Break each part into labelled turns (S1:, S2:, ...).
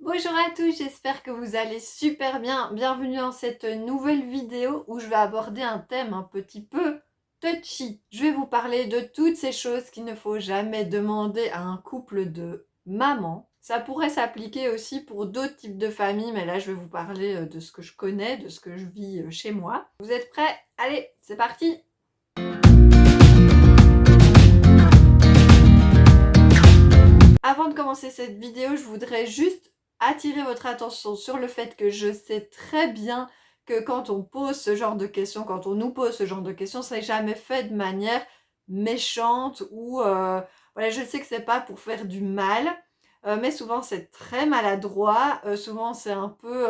S1: Bonjour à tous, j'espère que vous allez super bien. Bienvenue dans cette nouvelle vidéo où je vais aborder un thème un petit peu touchy. Je vais vous parler de toutes ces choses qu'il ne faut jamais demander à un couple de mamans. Ça pourrait s'appliquer aussi pour d'autres types de familles, mais là je vais vous parler de ce que je connais, de ce que je vis chez moi. Vous êtes prêts? Allez, c'est parti! Avant de commencer cette vidéo, je voudrais juste attirer votre attention sur le fait que je sais très bien que quand on pose ce genre de questions, quand on nous pose ce genre de questions, c'est jamais fait de manière méchante ou voilà, je sais que c'est pas pour faire du mal, mais souvent c'est très maladroit, souvent c'est un peu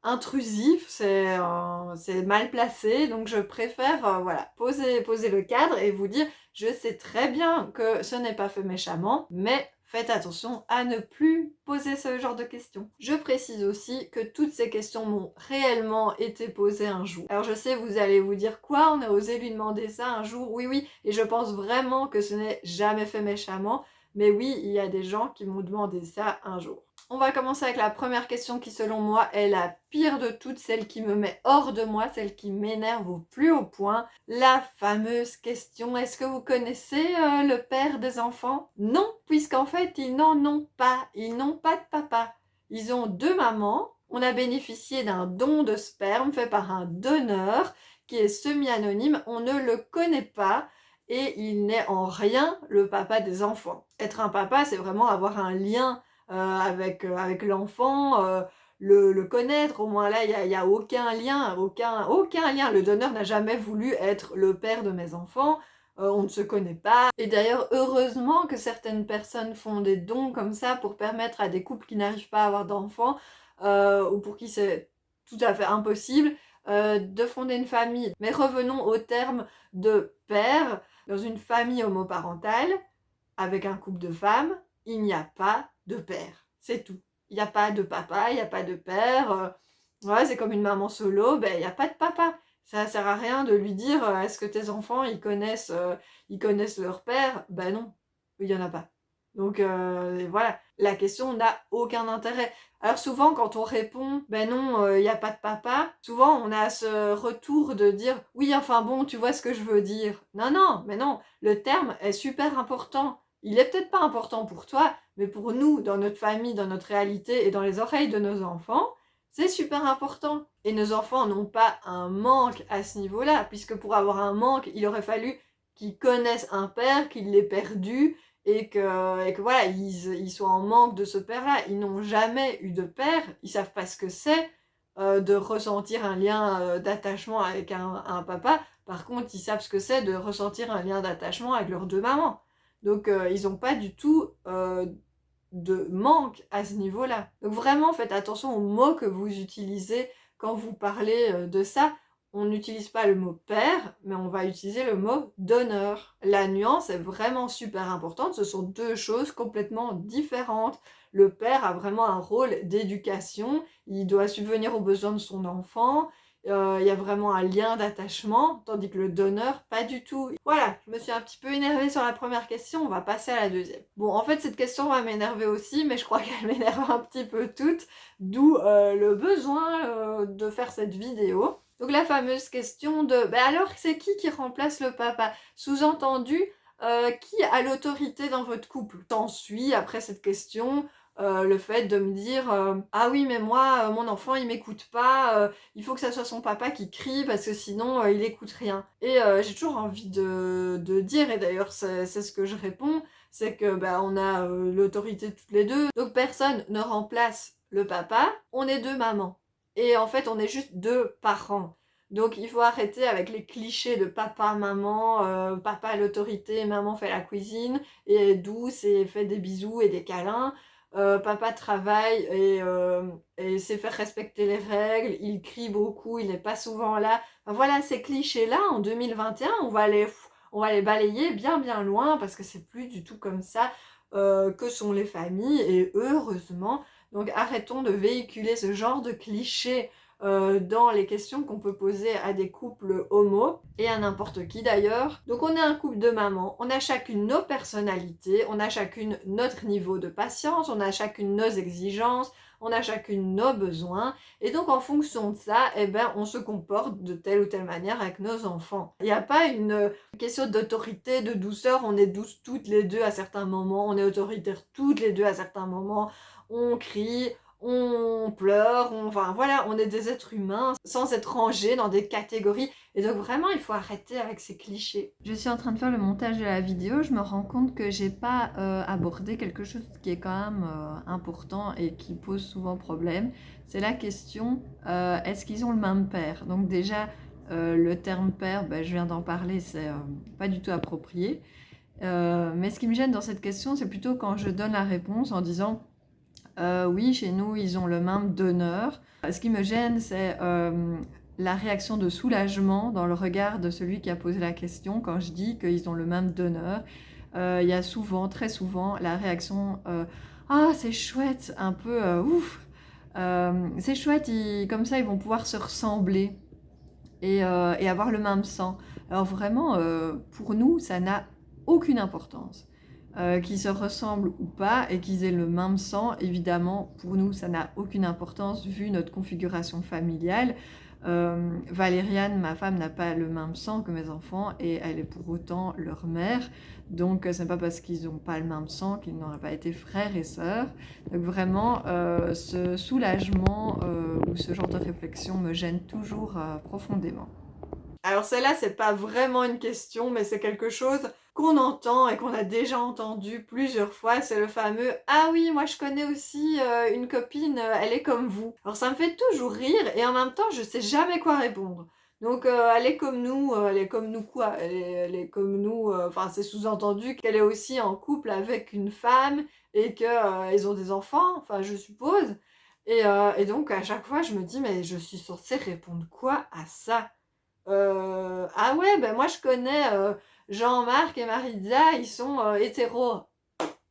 S1: intrusif, c'est mal placé, donc je préfère voilà, poser le cadre et vous dire je sais très bien que ce n'est pas fait méchamment, mais faites attention à ne plus poser ce genre de questions. Je précise aussi que toutes ces questions m'ont réellement été posées un jour. Alors je sais, vous allez vous dire quoi, on a osé lui demander ça un jour, oui oui, et je pense vraiment que ce n'est jamais fait méchamment, mais oui, il y a des gens qui m'ont demandé ça un jour. On va commencer avec la première question qui, selon moi, est la pire de toutes, celle qui me met hors de moi, celle qui m'énerve au plus haut point. La fameuse question, est-ce que vous connaissez le père des enfants? Non, puisqu'en fait, ils n'en ont pas. Ils n'ont pas de papa. Ils ont deux mamans. On a bénéficié d'un don de sperme fait par un donneur qui est semi-anonyme. On ne le connaît pas. Et il n'est en rien le papa des enfants. Être un papa, c'est vraiment avoir un lien avec l'enfant, le connaître, au moins là, il y a aucun lien, aucun lien. Le donneur n'a jamais voulu être le père de mes enfants, on ne se connaît pas. Et d'ailleurs, heureusement que certaines personnes font des dons comme ça pour permettre à des couples qui n'arrivent pas à avoir d'enfants, ou pour qui c'est tout à fait impossible, de fonder une famille. Mais revenons au terme de père. Dans une famille homoparentale, avec un couple de femmes, il n'y a pas de père. C'est tout. Il n'y a pas de papa, il n'y a pas de père. Ouais, c'est comme une maman solo, ben il n'y a pas de papa. Ça sert à rien de lui dire est-ce que tes enfants ils connaissent leur père? Ben non, il n'y en a pas. Donc voilà, la question n'a aucun intérêt. Alors souvent quand on répond ben non, il n'y a pas de papa, souvent on a ce retour de dire oui enfin bon tu vois ce que je veux dire. Non non, mais non, le terme est super important. Il est peut-être pas important pour toi, mais pour nous, dans notre famille, dans notre réalité et dans les oreilles de nos enfants, c'est super important. Et nos enfants n'ont pas un manque à ce niveau-là, puisque pour avoir un manque, il aurait fallu qu'ils connaissent un père, qu'ils l'aient perdu, et que voilà, ils soient en manque de ce père-là. Ils n'ont jamais eu de père, ils savent pas ce que c'est de ressentir un lien d'attachement avec un papa. Par contre, ils savent ce que c'est de ressentir un lien d'attachement avec leurs deux mamans. Donc ils n'ont pas du tout de manque à ce niveau-là. Donc vraiment faites attention aux mots que vous utilisez quand vous parlez de ça. On n'utilise pas le mot père, mais on va utiliser le mot donneur. La nuance est vraiment super importante, ce sont deux choses complètement différentes. Le père a vraiment un rôle d'éducation, il doit subvenir aux besoins de son enfant, il y a vraiment un lien d'attachement, tandis que le donneur, pas du tout. Voilà, je me suis un petit peu énervée sur la première question, on va passer à la deuxième. Bon, en fait, cette question va m'énerver aussi, mais je crois qu'elle m'énerve un petit peu toutes, d'où le besoin de faire cette vidéo. Donc la fameuse question de « alors, c'est qui remplace le papa ?» Sous-entendu, qui a l'autorité dans votre couple? T'ensuit, après cette question, le fait de me dire ah oui mais moi mon enfant il m'écoute pas, il faut que ça soit son papa qui crie parce que sinon il écoute rien. Et j'ai toujours envie de dire, et d'ailleurs c'est ce que je réponds, c'est que on a l'autorité toutes les deux, donc personne ne remplace le papa, on est deux mamans. Et en fait on est juste deux parents. Donc il faut arrêter avec les clichés de papa, maman, papa a l'autorité, maman fait la cuisine, et est douce et fait des bisous et des câlins. Papa travaille et sait faire respecter les règles, il crie beaucoup, il n'est pas souvent là. Enfin, voilà, ces clichés-là, en 2021, on va les balayer bien bien loin parce que c'est plus du tout comme ça que sont les familles, et heureusement. Donc arrêtons de véhiculer ce genre de clichés dans les questions qu'on peut poser à des couples homo, et à n'importe qui d'ailleurs. Donc on est un couple de mamans, on a chacune nos personnalités, on a chacune notre niveau de patience, on a chacune nos exigences, on a chacune nos besoins, et donc en fonction de ça, eh ben, on se comporte de telle ou telle manière avec nos enfants. Il n'y a pas une question d'autorité, de douceur, on est douces toutes les deux à certains moments, on est autoritaires toutes les deux à certains moments, on crie, on pleure, enfin voilà, on est des êtres humains sans être rangés dans des catégories. Et donc vraiment, il faut arrêter avec ces clichés. Je suis en train de faire le montage de la vidéo, je me rends compte que j'ai pas abordé quelque chose qui est quand même important et qui pose souvent problème. C'est la question, est-ce qu'ils ont le même père? Donc déjà, le terme père, ben, je viens d'en parler, c'est pas du tout approprié. Mais ce qui me gêne dans cette question, c'est plutôt quand je donne la réponse en disant oui, chez nous, ils ont le même donneur. Ce qui me gêne, c'est la réaction de soulagement dans le regard de celui qui a posé la question quand je dis qu'ils ont le même donneur. Il y a souvent, très souvent, la réaction ah, c'est chouette, un peu ouf, c'est chouette, comme ça ils vont pouvoir se ressembler et avoir le même sang. Alors vraiment, pour nous, ça n'a aucune importance. Qu'ils se ressemblent ou pas et qu'ils aient le même sang, évidemment, pour nous, ça n'a aucune importance vu notre configuration familiale. Valériane, ma femme, n'a pas le même sang que mes enfants et elle est pour autant leur mère. Donc, ce n'est pas parce qu'ils n'ont pas le même sang qu'ils n'auraient pas été frères et sœurs. Donc, vraiment, ce soulagement ou ce genre de réflexion me gêne toujours profondément. Alors celle-là, c'est pas vraiment une question, mais c'est quelque chose qu'on entend et qu'on a déjà entendu plusieurs fois. C'est le fameux « Ah oui, moi je connais aussi une copine, elle est comme vous ». Alors ça me fait toujours rire et en même temps, je sais jamais quoi répondre. Donc elle est comme nous quoi? Elle est comme nous, enfin c'est sous-entendu qu'elle est aussi en couple avec une femme et qu'ils ont des enfants, enfin je suppose. Et donc à chaque fois, je me dis « Mais je suis censée répondre quoi à ça ?» Ah ouais, ben moi je connais Jean-Marc et Maritza, ils sont hétéros.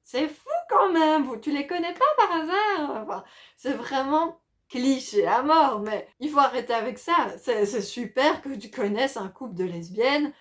S1: C'est fou quand même, tu les connais pas par hasard? Enfin, c'est vraiment cliché à mort, mais il faut arrêter avec ça. C'est super que tu connaisses un couple de lesbiennes.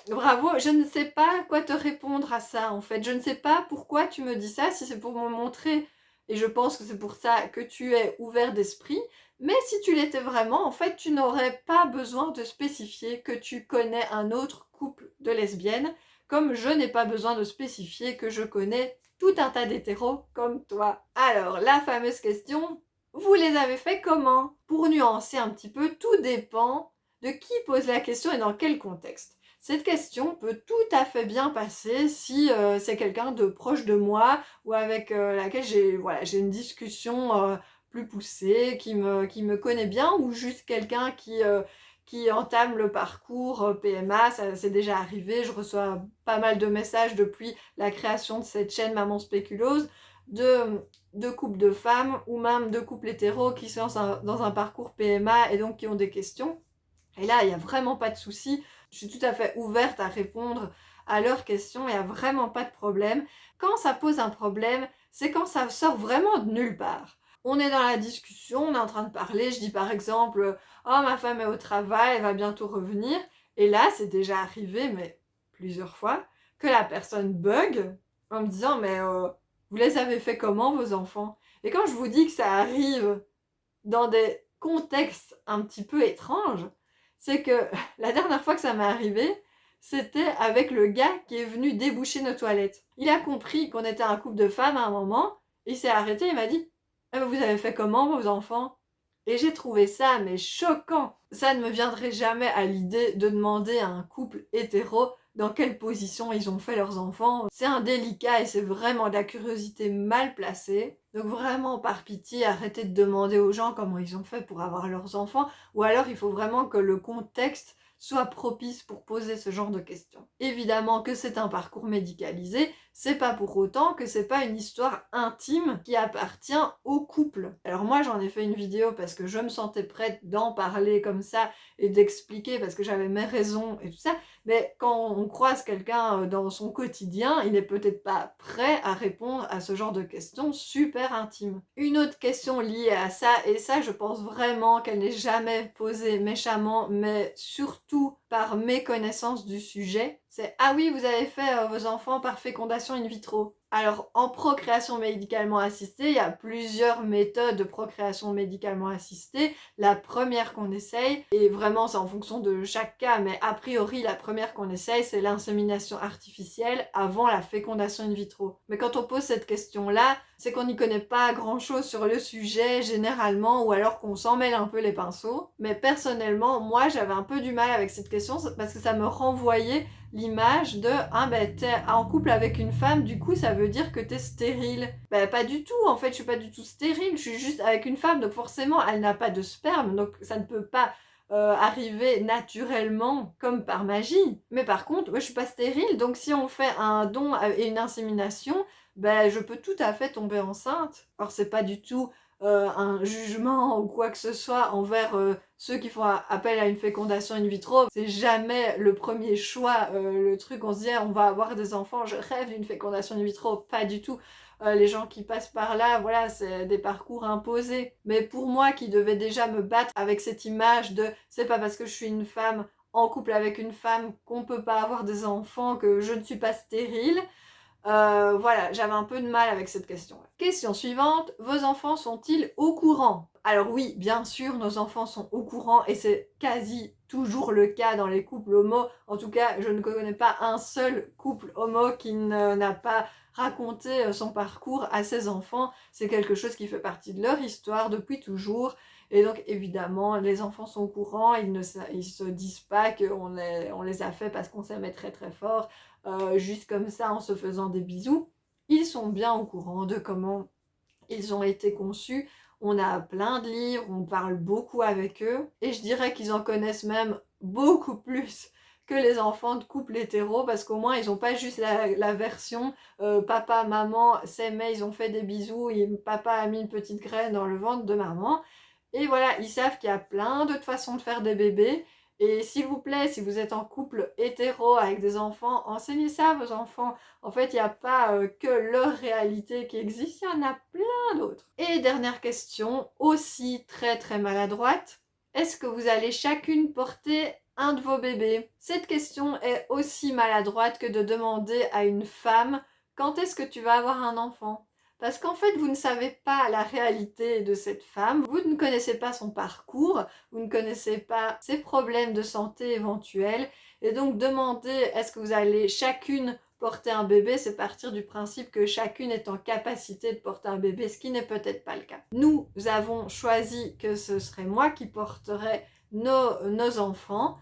S1: Bravo, je ne sais pas quoi te répondre à ça en fait. Je ne sais pas pourquoi tu me dis ça, si c'est pour me montrer, et je pense que c'est pour ça que tu es ouvert d'esprit, mais si tu l'étais vraiment, en fait, tu n'aurais pas besoin de spécifier que tu connais un autre couple de lesbiennes, comme je n'ai pas besoin de spécifier que je connais tout un tas d'hétéros comme toi. Alors, la fameuse question, vous les avez fait comment? Pour nuancer un petit peu, tout dépend de qui pose la question et dans quel contexte. Cette question peut tout à fait bien passer si c'est quelqu'un de proche de moi ou avec laquelle j'ai une discussion plus poussée, qui me connaît bien, ou juste quelqu'un qui entame le parcours PMA. Ça c'est déjà arrivé, je reçois pas mal de messages depuis la création de cette chaîne Maman Spéculose, de couples de femmes ou même de couples hétéros qui sont dans un parcours PMA et donc qui ont des questions. Et là, il n'y a vraiment pas de souci. Je suis tout à fait ouverte à répondre à leurs questions, il n'y a vraiment pas de problème. Quand ça pose un problème, c'est quand ça sort vraiment de nulle part. On est dans la discussion, on est en train de parler, je dis par exemple « Oh, ma femme est au travail, elle va bientôt revenir ». Et là, c'est déjà arrivé, mais plusieurs fois, que la personne bug en me disant « Mais vous les avez fait comment, vos enfants ?» Et quand je vous dis que ça arrive dans des contextes un petit peu étranges, c'est que la dernière fois que ça m'est arrivé, c'était avec le gars qui est venu déboucher nos toilettes. Il a compris qu'on était un couple de femmes à un moment, il s'est arrêté, il m'a dit « Vous avez fait comment, vos enfants ?» Et j'ai trouvé ça, mais choquant. Ça ne me viendrait jamais à l'idée de demander à un couple hétéro dans quelle position ils ont fait leurs enfants. C'est indélicat et c'est vraiment de la curiosité mal placée. Donc vraiment, par pitié, arrêtez de demander aux gens comment ils ont fait pour avoir leurs enfants, ou alors il faut vraiment que le contexte soit propice pour poser ce genre de questions. Évidemment que c'est un parcours médicalisé, c'est pas pour autant que c'est pas une histoire intime qui appartient au couple. Alors moi j'en ai fait une vidéo parce que je me sentais prête d'en parler comme ça et d'expliquer parce que j'avais mes raisons et tout ça, mais quand on croise quelqu'un dans son quotidien, il n'est peut-être pas prêt à répondre à ce genre de questions super intimes. Une autre question liée à ça, et ça je pense vraiment qu'elle n'est jamais posée méchamment, mais surtout par méconnaissance du sujet, c'est « Ah oui, vous avez fait vos enfants par fécondation in vitro ». Alors, en procréation médicalement assistée, il y a plusieurs méthodes de procréation médicalement assistée. La première qu'on essaye, et vraiment c'est en fonction de chaque cas, mais a priori la première qu'on essaye, c'est l'insémination artificielle avant la fécondation in vitro. Mais quand on pose cette question-là, c'est qu'on n'y connaît pas grand-chose sur le sujet généralement, ou alors qu'on s'en mêle un peu les pinceaux. Mais personnellement, moi j'avais un peu du mal avec cette question, parce que ça me renvoyait l'image de « Ah ben t'es en couple avec une femme, du coup ça veut dire que t'es stérile ». Ben pas du tout, en fait je suis pas du tout stérile, je suis juste avec une femme, donc forcément elle n'a pas de sperme, donc ça ne peut pas arriver naturellement comme par magie. Mais par contre, moi je suis pas stérile, donc si on fait un don et une insémination, ben je peux tout à fait tomber enceinte. Alors c'est pas du tout un jugement ou quoi que ce soit envers ceux qui font appel à une fécondation in vitro. C'est jamais le premier choix, le truc on se dit on va avoir des enfants, je rêve d'une fécondation in vitro, pas du tout. Les gens qui passent par là, voilà, c'est des parcours imposés. Mais pour moi qui devais déjà me battre avec cette image de c'est pas parce que je suis une femme en couple avec une femme qu'on peut pas avoir des enfants, que je ne suis pas stérile, voilà, j'avais un peu de mal avec cette question. Question suivante, vos enfants sont-ils au courant? Alors oui, bien sûr, nos enfants sont au courant et c'est quasi toujours le cas dans les couples homo. En tout cas, je ne connais pas un seul couple homo qui n'a pas raconté son parcours à ses enfants. C'est quelque chose qui fait partie de leur histoire depuis toujours. Et donc évidemment, les enfants sont au courant, ils se disent pas on les a fait parce qu'on s'aimait très très fort, juste comme ça en se faisant des bisous. Ils sont bien au courant de comment ils ont été conçus. On a plein de livres, on parle beaucoup avec eux, et je dirais qu'ils en connaissent même beaucoup plus que les enfants de couples hétéros, parce qu'au moins ils n'ont pas juste la version papa, maman s'aimaient, ils ont fait des bisous, et papa a mis une petite graine dans le ventre de maman. Et voilà, ils savent qu'il y a plein d'autres façons de faire des bébés. Et s'il vous plaît, si vous êtes en couple hétéro avec des enfants, enseignez ça à vos enfants. En fait, il n'y a pas que leur réalité qui existe, il y en a plein d'autres. Et dernière question, aussi très très maladroite. Est-ce que vous allez chacune porter un de vos bébés? Cette question est aussi maladroite que de demander à une femme quand est-ce que tu vas avoir un enfant? Parce qu'en fait, vous ne savez pas la réalité de cette femme, vous ne connaissez pas son parcours, vous ne connaissez pas ses problèmes de santé éventuels, et donc demander est-ce que vous allez chacune porter un bébé, c'est partir du principe que chacune est en capacité de porter un bébé, ce qui n'est peut-être pas le cas. Nous avons choisi que ce serait moi qui porterais nos enfants,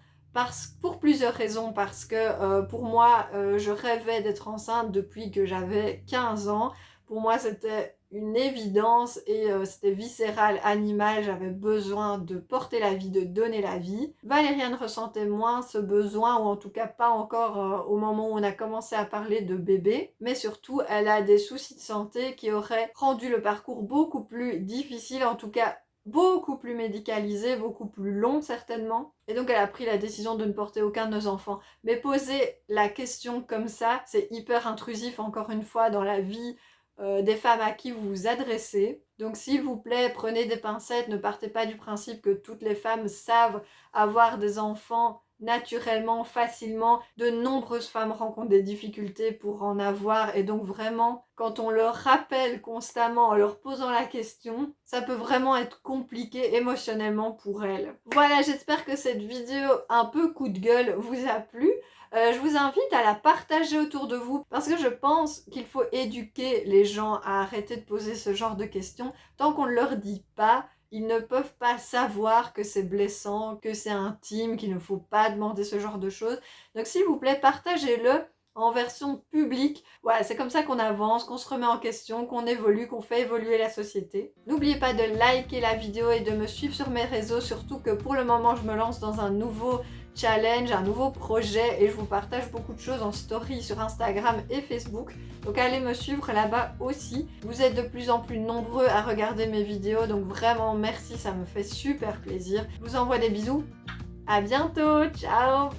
S1: pour plusieurs raisons, parce que pour moi, je rêvais d'être enceinte depuis que j'avais 15 ans. Pour moi, c'était une évidence et c'était viscéral, animal. J'avais besoin de porter la vie, de donner la vie. Valériane ressentait moins ce besoin, ou en tout cas pas encore au moment où on a commencé à parler de bébé. Mais surtout, elle a des soucis de santé qui auraient rendu le parcours beaucoup plus difficile, en tout cas beaucoup plus médicalisé, beaucoup plus long certainement. Et donc elle a pris la décision de ne porter aucun de nos enfants. Mais poser la question comme ça, c'est hyper intrusif encore une fois dans la vie des femmes à qui vous vous adressez. Donc s'il vous plaît, prenez des pincettes, ne partez pas du principe que toutes les femmes savent avoir des enfants naturellement, facilement. De nombreuses femmes rencontrent des difficultés pour en avoir, et donc vraiment, quand on leur rappelle constamment en leur posant la question, ça peut vraiment être compliqué émotionnellement pour elles. Voilà, j'espère que cette vidéo un peu coup de gueule vous a plu. Je vous invite à la partager autour de vous, parce que je pense qu'il faut éduquer les gens à arrêter de poser ce genre de questions. Tant qu'on ne leur dit pas, ils ne peuvent pas savoir que c'est blessant, que c'est intime, qu'il ne faut pas demander ce genre de choses. Donc s'il vous plaît, partagez-le en version publique. Voilà, c'est comme ça qu'on avance, qu'on se remet en question, qu'on évolue, qu'on fait évoluer la société. N'oubliez pas de liker la vidéo et de me suivre sur mes réseaux, surtout que pour le moment, je me lance dans un nouveau challenge, un nouveau projet, et je vous partage beaucoup de choses en story sur Instagram et Facebook. Donc allez me suivre là-bas aussi. Vous êtes de plus en plus nombreux à regarder mes vidéos, donc vraiment merci, ça me fait super plaisir. Je vous envoie des bisous. À bientôt, ciao!